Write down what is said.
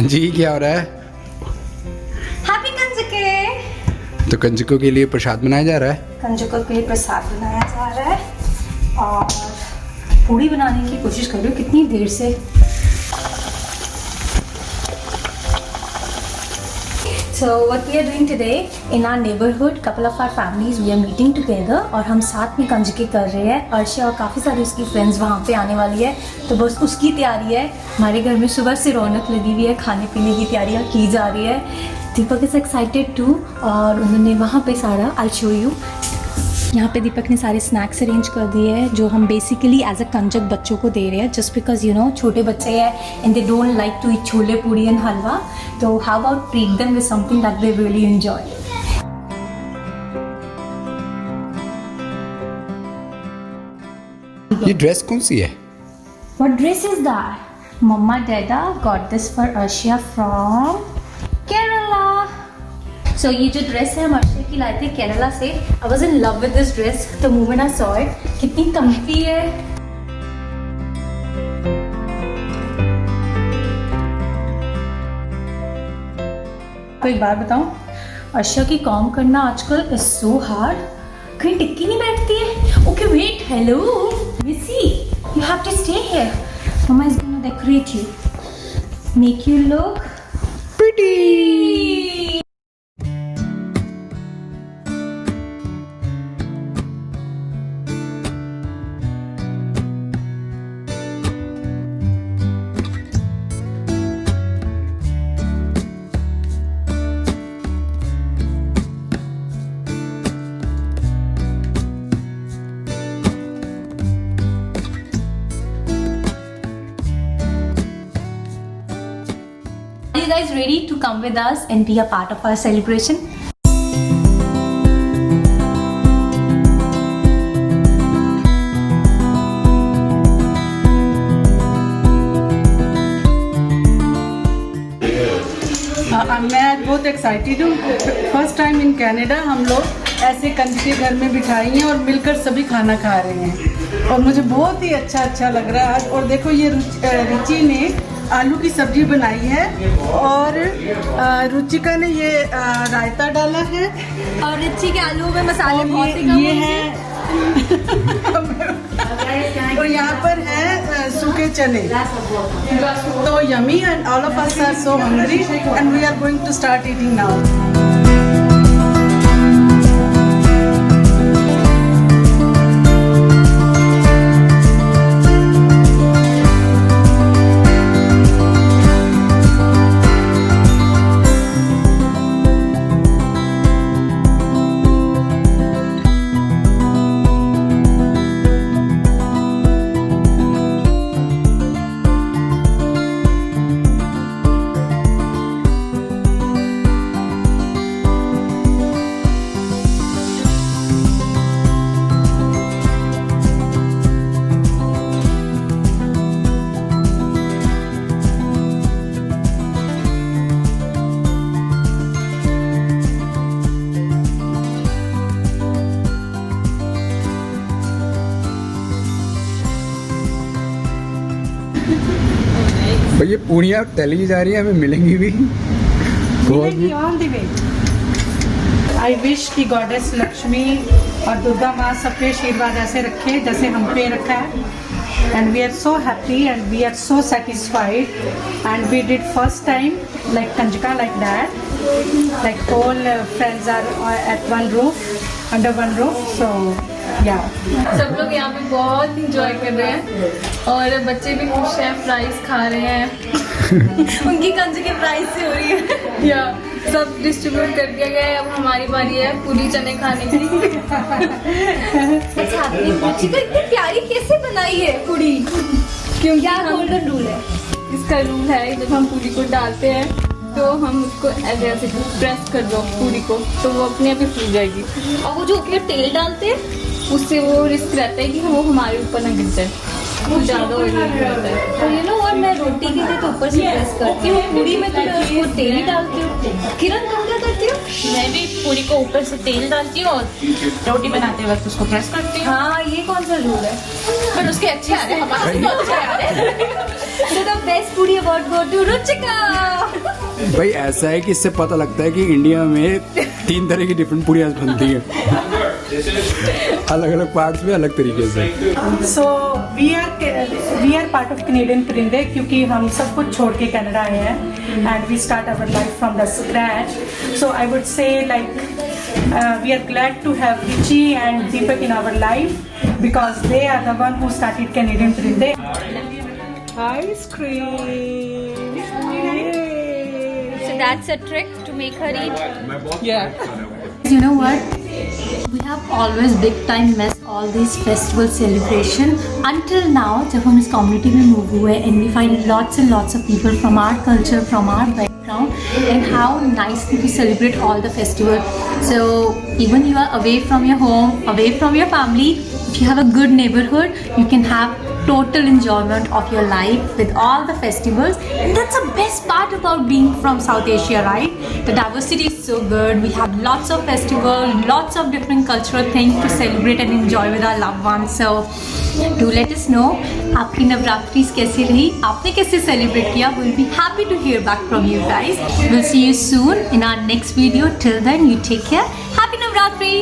हाँ जी, क्या हो रहा है? हैप्पी कंजके। तो कंजकों के लिए प्रसाद बनाया जा रहा है। कंजकों के लिए प्रसाद बनाया जा रहा है और पूड़ी बनाने की कोशिश कर रही हूँ कितनी देर से। So what we are doing today in our neighborhood, couple of our families we are meeting together और हम साथ में कंजके कर रहे हैं। अर्शा और काफ़ी सारी उसकी फ्रेंड्स वहाँ पे आने वाली है, तो बस उसकी तैयारी है। हमारे घर में सुबह से रौनक लगी हुई है, खाने पीने की तैयारियाँ की जा रही है। दीपक इज एक्साइटेड टू और उन्होंने वहाँ पे सारा आई शो यू। यहाँ पे दीपक ने सारे स्नैक्स अरेंज कर दिए हैं जो हम बेसिकली एज अ कंजक बच्चों को दे रहे हैं, जस्ट बिकॉज यू नो छोटे बच्चे हैं and they don't like to eat chole puri and halwa, तो how about treat them with something that they really enjoy. ये ड्रेस कौन सी है? What dress is that? Mama Dada got this for Arshia from Kerala. So ये जो dress है हम अर्शिया की लाए थे केरला से। I was in love with this dress the moment I saw it. कितनी कम्फी है। तो एक बात बताऊं, अर्शिया की कॉम करना आजकल is so hard. कहीं टिक्की नहीं बैठती है। Okay wait, hello, Missy, you have to stay here. Mama is gonna decorate you, make you look pretty. Are you guys ready to come with us and be a part of our celebration? मैं बहुत excited हूँ। First time in Canada हम लोग ऐसे कंजके घर में बिठाई हैं और मिलकर सभी खाना खा रहे हैं और मुझे बहुत ही अच्छा लग रहा है। और देखो ये रुचि ने आलू की सब्जी बनाई है और रुचिका ने ये रायता डाला है और रिची के आलू में मसाले बहुत ही कम ये है और यहाँ पर है सूखे चने। तो yummy and all of us are so hungry and we are going to start eating now. भाई ये पूड़ियाँ तली जा रही है, हमें मिलेंगी भी आई विश की गॉडेस लक्ष्मी और दुर्गा माँ सबके आशीर्वाद ऐसे रखे जैसे हम पे रखा है। And we are so happy and we are so satisfied and we did first time like Kanjaka like that, like all friends are at one roof, under one roof, so yeah. सब लोग यहाँ पे बहुत enjoy कर रहे हैं और बच्चे भी खुश हैं, फ्राइज खा रहे हैं। उनकी कंजके प्राइस से हो रही है या सब डिस्ट्रीब्यूट कर दिया गया है। अब हमारी बारी है पूरी चने खाने की। अच्छा आपने रुचि को इतनी प्यारी कैसे बनाई है पूड़ी? क्योंकि क्या गोल्डन रूल है? इसका रूल है जब हम पूरी को डालते हैं तो हम उसको ऐसे प्रेस कर दो पूरी को तो वो अपने आप ही फूल जाएगी। और वो जो ऊपर तेल डालते हैं उससे वो रिस्क रहता है कि वो हमारे ऊपर ना गिर जाए, वो ज़्यादा ऑयली रहता है। तो यू नो और मैं रोटी के लिए तो ऊपर से प्रेस करती हूँ, पूरी में तो मैं उसको तेल ही डालती हूँ। किरण तुम क्या करती हो? मैं भी पूरी को ऊपर से तेल डालती हूँ और रोटी बनाते वक्त उसको प्रेस करती हूँ। हाँ, ये कौन सा रूल है? पर उसके अच्छे आ रहे हैं, हमारे तो अच्छे आ रहे हैं। So the best foodie about go to Ruchika. भाई ऐसा है कि इससे पता लगता है कि इंडिया में 3 तरह की डिफरेंट पूरियाँ बनती हैं, अलग अलग पार्ट्स में अलग तरीके से। So we are part of Canadian Parinde, क्योंकि हम सब कुछ छोड़ के कनाडा आए हैं and we start our life from the scratch. So I would say like we are glad to have Richie and Deepak in our life because they are the one who started Canadian Parinde. Ice cream. So that's a trick to make her eat. Yeah. You know what? We have always big time missed all these festival celebration until now. जब हम इस community में move हुए and we find lots and lots of people from our culture, from our background, and how nicely we celebrate all the festival. So even you are away from your home, away from your family, if you have a good neighborhood, you can have total enjoyment of your life with all the festivals, and that's the best part about being from South Asia, right? The diversity is so good. We have lots of festivals, lots of different cultural things to celebrate and enjoy with our loved ones. So do let us know आपकी नवरात्रि कैसी रही, आपने कैसे celebrate किया. We'll be happy to hear back from you guys. We'll see you soon in our next video. Till then, you take care. Happy Navratri.